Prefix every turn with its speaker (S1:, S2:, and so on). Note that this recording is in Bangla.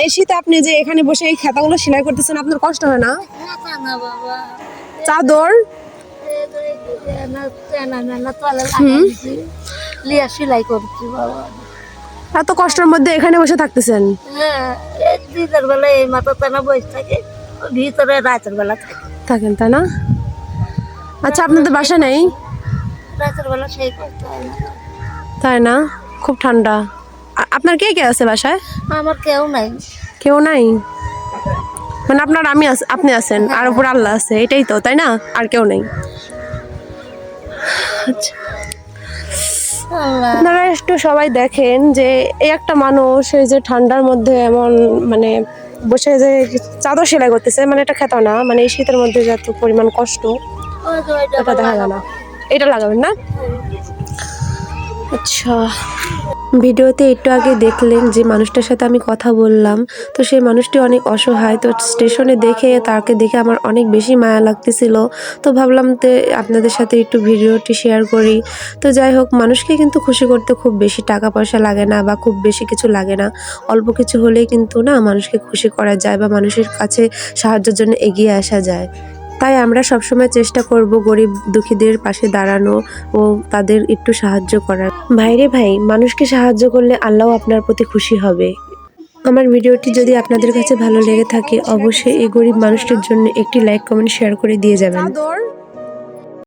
S1: এই শীতে আপনি যে এখানে বসে এই খাতাগুলো সেলাই করতেছেন, আপনার কষ্ট হয় না?
S2: না বাবা,
S1: চাদর
S2: লিয়া সেলাই করছি বাবা।
S1: এত কষ্টের মধ্যে এখানে বসে থাকতেছেন?
S2: হ্যাঁ, দিনের বেলা এই মাথা টানা বসে থাকে, ভিতরে রাতের বেলা থাকে।
S1: থাকেন তাই না? আচ্ছা, আপনাদের বাসা নেই?
S2: রাতের বেলা সেই করতে হয় না।
S1: তাই না? খুব ঠান্ডা। আপনার কে কে আছে বাসায়?
S2: আমার কেউ নাই।
S1: কেউ নাই? মানে আপনার আপনি আছেন আর উপর আল্লাহ আছে, এটাই তো, তাই না? আর কেউ নেই। আচ্ছা,
S2: আল্লাহ,
S1: আপনারা একটু সবাই দেখেন যে এই একটা মানুষ এই যে ঠান্ডার মধ্যে এমন মানে বসে যে চাদর সেলাই করতেছে, মানে এটা খেতা না, মানে এই শীতের মধ্যে যত পরিমাণ কষ্ট
S2: ওই তো ওইটা
S1: এটা দেখা যায় না। এটা লাগাবেন না? আচ্ছা, ভিডিওতে একটু আগে দেখলেন যে মানুষটার সাথে আমি কথা বললাম, তো সেই মানুষটি অনেক অসহায়। তো স্টেশনে তাকে দেখে আমার অনেক বেশি মায়া লাগতেছিল। তো ভাবলাম যে আপনাদের সাথে একটু ভিডিওটি শেয়ার করি। তো যাই হোক, মানুষকে কিন্তু খুশি করতে খুব বেশি টাকা পয়সা লাগে না বা খুব বেশি কিছু লাগে না। অল্প কিছু হলেই কিন্তু না মানুষকে খুশি করা যায় বা মানুষের কাছে সাহায্যের জন্য এগিয়ে আসা যায়। তাই আমরা সবসময় চেষ্টা করব গরিব দুঃখীদের পাশে দাঁড়ানো ও তাদের একটু সাহায্য করার। ভাইরে ভাই, মানুষকে সাহায্য করলে আল্লাহ আপনার প্রতি খুশি হবে। আমার ভিডিওটি যদি আপনাদের কাছে ভালো লেগে থাকে, অবশ্যই এই গরিব মানুষটির জন্য একটি লাইক, কমেন্ট, শেয়ার করে দিয়ে যাবেন।